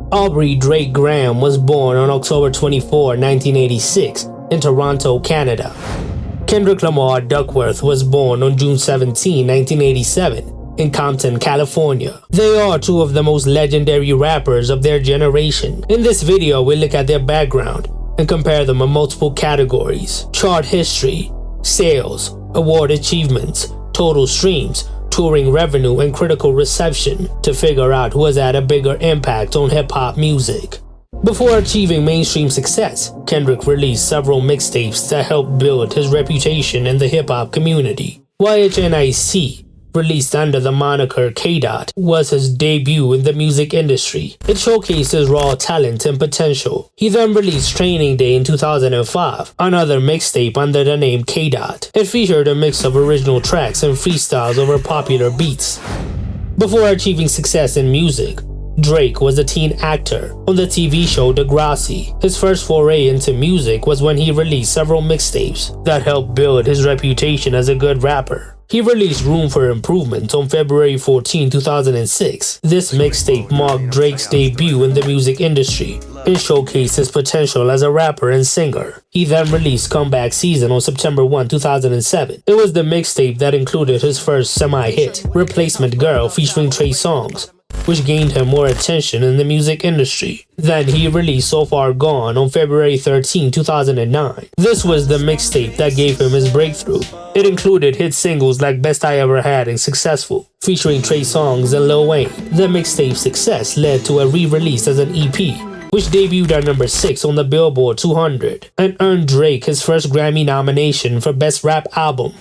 Aubrey Drake Graham was born on October 24, 1986, in Toronto, Canada. Kendrick Lamar Duckworth was born on June 17, 1987, in Compton, California. They are two of the most legendary rappers of their generation. In this video, we look at their background and compare them in multiple categories: chart history, sales, award achievements, total streams, touring revenue, and critical reception to figure out who has had a bigger impact on hip-hop music. Before achieving mainstream success, Kendrick released several mixtapes that helped build his reputation in the hip-hop community. YHNIC, released under the moniker K-Dot, was his debut in the music industry. It showcased his raw talent and potential. He then released Training Day in 2005, another mixtape under the name K-Dot. It featured a mix of original tracks and freestyles over popular beats. Before achieving success in music, Drake was a teen actor on the TV show Degrassi. His first foray into music was when he released several mixtapes that helped build his reputation as a good rapper. He released Room for Improvement on February 14, 2006. This mixtape marked Drake's debut in the music industry and showcased his potential as a rapper and singer. He then released Comeback Season on September 1, 2007. It was the mixtape that included his first semi-hit, Replacement Girl, featuring Trey Songz, which gained him more attention in the music industry. Then he released So Far Gone on February 13, 2009. This was the mixtape that gave him his breakthrough. It included hit singles like Best I Ever Had and Successful, featuring Trey Songz and Lil Wayne. The mixtape's success led to a re-release as an EP, which debuted at number 6 on the Billboard 200 and earned Drake his first Grammy nomination for Best Rap Album.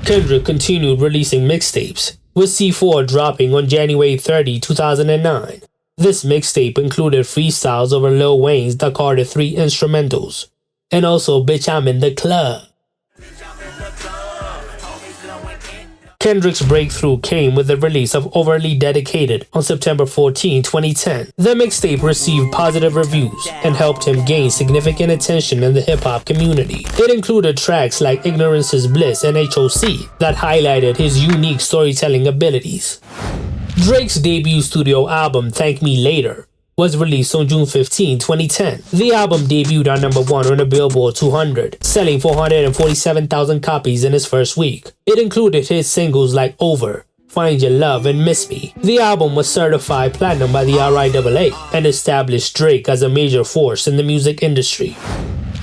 Kendrick continued releasing mixtapes, with C4 dropping on January 30, 2009. This mixtape included freestyles over Lil Wayne's The Carter 3 instrumentals, and also Bitch I'm in the Club. Kendrick's breakthrough came with the release of Overly Dedicated on September 14, 2010. The mixtape received positive reviews and helped him gain significant attention in the hip-hop community. It included tracks like Ignorance is Bliss and HOC that highlighted his unique storytelling abilities. Drake's debut studio album, Thank Me Later, was released on June 15, 2010. The album debuted at number 1 on the Billboard 200, selling 447,000 copies in its first week. It included hit singles like Over, Find Your Love, and Miss Me. The album was certified platinum by the RIAA and established Drake as a major force in the music industry.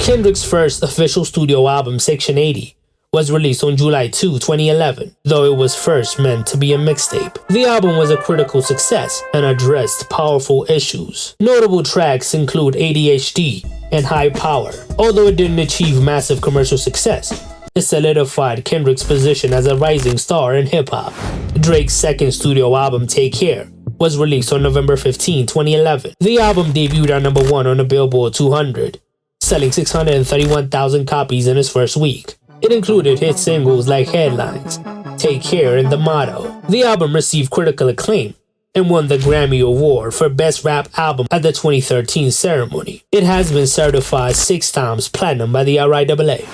Kendrick's first official studio album, Section 80, was released on July 2, 2011, though it was first meant to be a mixtape. The album was a critical success and addressed powerful issues. Notable tracks include ADHD and High Power. Although it didn't achieve massive commercial success, it solidified Kendrick's position as a rising star in hip-hop. Drake's second studio album, Take Care, was released on November 15, 2011. The album debuted at number 1 on the Billboard 200, selling 631,000 copies in its first week. It included hit singles like Headlines, Take Care, and The Motto. The album received critical acclaim and won the Grammy Award for Best Rap Album at the 2013 ceremony. It has been certified 6 times platinum by the RIAA.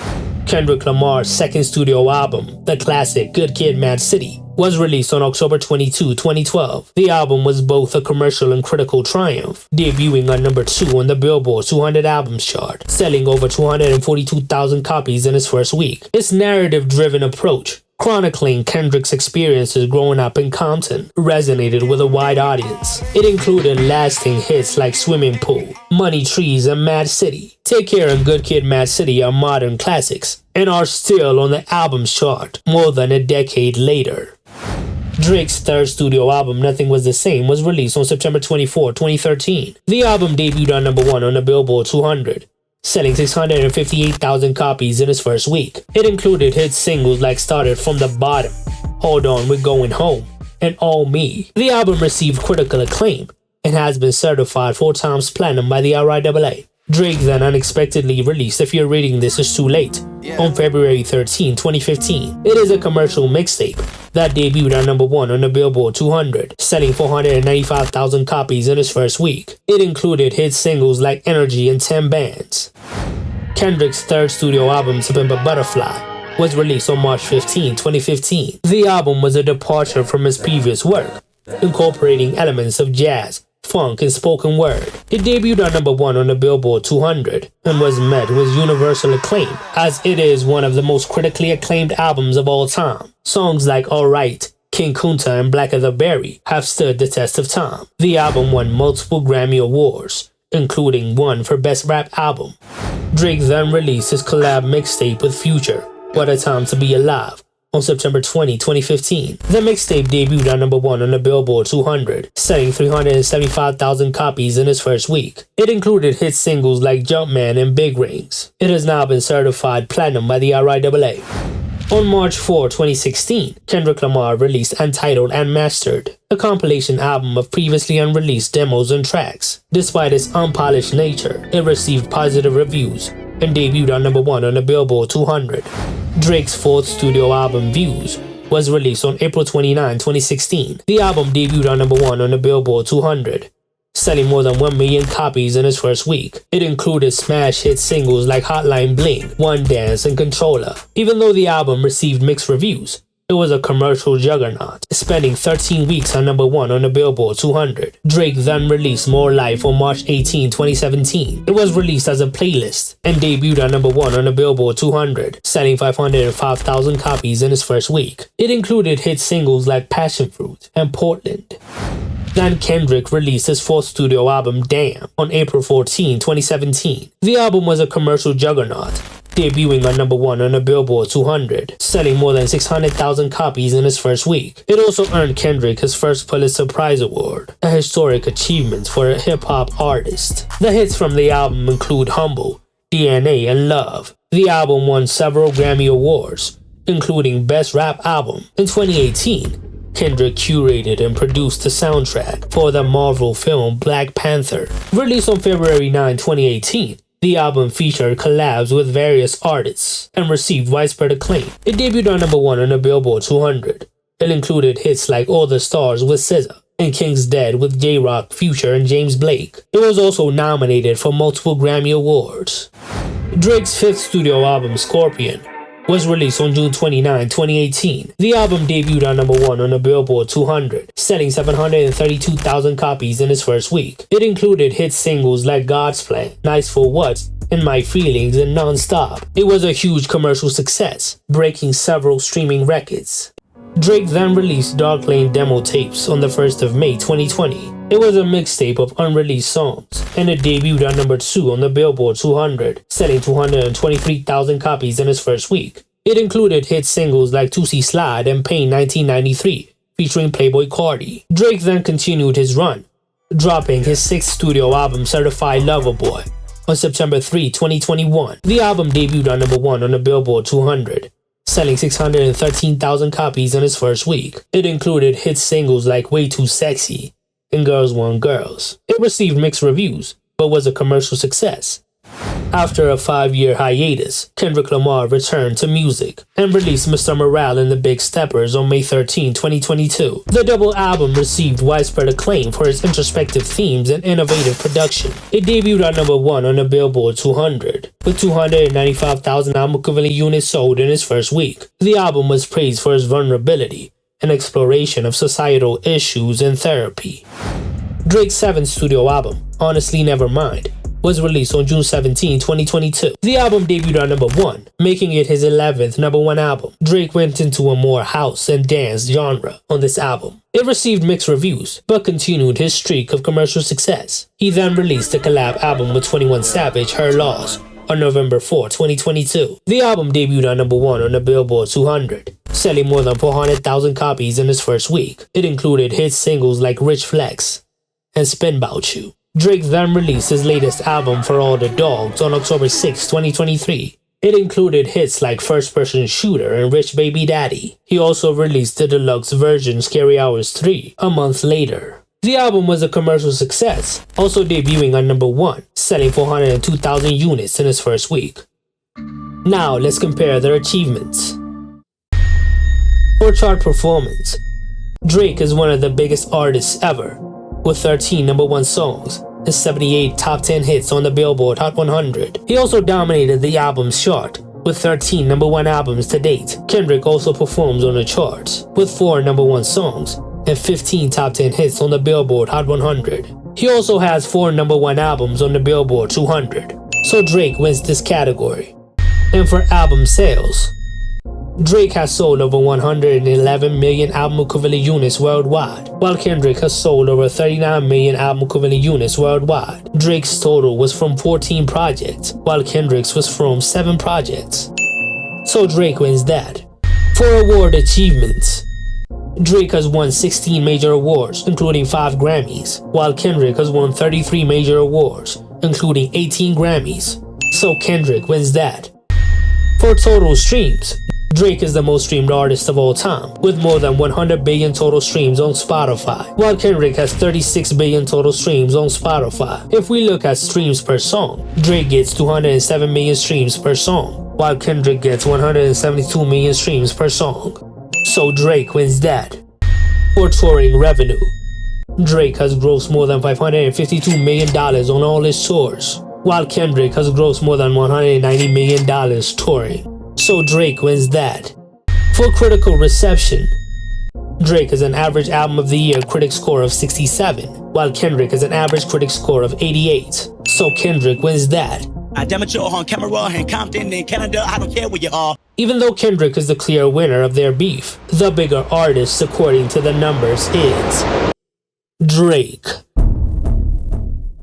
Kendrick Lamar's second studio album, the classic Good Kid, Mad City, was released on October 22, 2012. The album was both a commercial and critical triumph, debuting at number 2 on the Billboard 200 Albums chart, selling over 242,000 copies in its first week. Its narrative-driven approach, chronicling Kendrick's experiences growing up in Compton, resonated with a wide audience. It included lasting hits like Swimming Pool, Money Trees, and Mad City. Take Care and Good Kid, Mad City are modern classics and are still on the albums chart more than a decade later. Drake's third studio album, Nothing Was the Same, was released on September 24, 2013. The album debuted at number 1 on the Billboard 200, selling 658,000 copies in its first week. It included hit singles like Started From the Bottom, Hold On, We're Going Home, and All Me. The album received critical acclaim and has been certified 4 times platinum by the RIAA. Drake then unexpectedly released If You're Reading This Is Too Late on February 13, 2015. It is a commercial mixtape that debuted at number 1 on the Billboard 200, selling 495,000 copies in its first week. It included hit singles like Energy and 10 Bands. Kendrick's third studio album, To Pimp a Butterfly, was released on March 15, 2015. The album was a departure from his previous work, incorporating elements of jazz, funk, and spoken word. It debuted at number 1 on the Billboard 200 and was met with universal acclaim, as it is one of the most critically acclaimed albums of all time. Songs like Alright, King Kunta, and Black as a Berry have stood the test of time. The album won multiple Grammy Awards, including one for Best Rap Album. Drake then released his collab mixtape with Future, What a Time to Be Alive, on September 20, 2015. The mixtape debuted at number 1 on the Billboard 200, selling 375,000 copies in its first week. It included hit singles like Jumpman and Big Rings. It has now been certified platinum by the RIAA. On March 4, 2016, Kendrick Lamar released Untitled and Mastered, a compilation album of previously unreleased demos and tracks. Despite its unpolished nature, it received positive reviews and debuted at number 1 on the Billboard 200. Drake's fourth studio album, Views, was released on April 29, 2016. The album debuted at number 1 on the Billboard 200, selling more than 1 million copies in its first week. It included smash hit singles like Hotline Bling, One Dance, and Controller. Even though the album received mixed reviews, it was a commercial juggernaut, spending 13 weeks at number 1 on the Billboard 200. Drake then released More Life on March 18, 2017. It was released as a playlist and debuted at number 1 on the Billboard 200, selling 505,000 copies in its first week. It included hit singles like Passion Fruit and Portland. Then Kendrick released his fourth studio album, Damn, on April 14, 2017. The album was a commercial juggernaut, debuting at number 1 on the Billboard 200, selling more than 600,000 copies in its first week. It also earned Kendrick his first Pulitzer Prize Award, a historic achievement for a hip-hop artist. The hits from the album include Humble, DNA, and Love. The album won several Grammy Awards, including Best Rap Album. In 2018, Kendrick curated and produced the soundtrack for the Marvel film Black Panther. Released on February 9, 2018, the album featured collabs with various artists and received widespread acclaim. It debuted at number 1 on the Billboard 200. It included hits like All the Stars with SZA and King's Dead with J-Rock, Future, and James Blake. It was also nominated for multiple Grammy Awards. Drake's fifth studio album, Scorpion, was released on June 29, 2018. The album debuted at number 1 on the Billboard 200, selling 732,000 copies in its first week. It included hit singles like God's Plan, Nice for What, and My Feelings, and Non-Stop. It was a huge commercial success, breaking several streaming records. Drake then released Dark Lane demo tapes on the 1st of May 2020. It was a mixtape of unreleased songs, and it debuted at number 2 on the Billboard 200, selling 223,000 copies in its first week. It included hit singles like Tootsie Slide and Pain 1993, featuring Playboi Carti. Drake then continued his run, dropping his sixth studio album, Certified Lover Boy, on September 3, 2021. The album debuted at number 1 on the Billboard 200, selling 613,000 copies in its first week. It included hit singles like Way Too Sexy and Girls Want Girls. It received mixed reviews, but was a commercial success. After a 5-year hiatus, Kendrick Lamar returned to music and released Mr. Morale and the Big Steppers on May 13, 2022. The double album received widespread acclaim for its introspective themes and innovative production. It debuted at number 1 on the Billboard 200, with 295,000 album equivalent units sold in its first week. The album was praised for its vulnerability and exploration of societal issues and therapy. Drake's seventh studio album, Honestly Nevermind, was released on June 17, 2022. The album debuted at number 1, making it his 11th number 1 album. Drake went into a more house and dance genre on this album. It received mixed reviews, but continued his streak of commercial success. He then released a collab album with 21 Savage, Her Loss, on November 4, 2022. The album debuted at number 1 on the Billboard 200, selling more than 400,000 copies in its first week. It included hit singles like Rich Flex and Spin 'Bout You. Drake then released his latest album, For All the Dogs, on October 6, 2023. It included hits like First Person Shooter and Rich Baby Daddy. He also released the deluxe version, Scary Hours 3, a month later. The album was a commercial success, also debuting at number 1, selling 402,000 units in its first week. Now, let's compare their achievements. For chart performance, Drake is one of the biggest artists ever, with 13 number 1 songs and 78 top 10 hits on the Billboard Hot 100. He also dominated the album's chart with 13 number 1 albums to date. Kendrick also performs on the charts with 4 number 1 songs and 15 top 10 hits on the Billboard Hot 100. He also has 4 #1 albums on the Billboard 200, so Drake wins this category. And for album sales, Drake has sold over 111 million album equivalent units worldwide, while Kendrick has sold over 39 million album equivalent units worldwide. Drake's total was from 14 projects, while Kendrick's was from 7 projects. So Drake wins that. For award achievements, Drake has won 16 major awards, including 5 Grammys, while Kendrick has won 33 major awards, including 18 Grammys. So Kendrick wins that. For total streams, Drake is the most streamed artist of all time, with more than 100 billion total streams on Spotify, while Kendrick has 36 billion total streams on Spotify. If we look at streams per song, Drake gets 207 million streams per song, while Kendrick gets 172 million streams per song. So Drake wins that. For touring revenue, Drake has grossed more than $552 million on all his tours, while Kendrick has grossed more than $190 million touring. So Drake wins that. For critical reception, Drake has an average album of the year critic score of 67, while Kendrick has an average critic score of 88. So Kendrick wins that. I damage you on camera in Compton in Canada, I don't care where you are. Even though Kendrick is the clear winner of their beef, the bigger artist according to the numbers is Drake.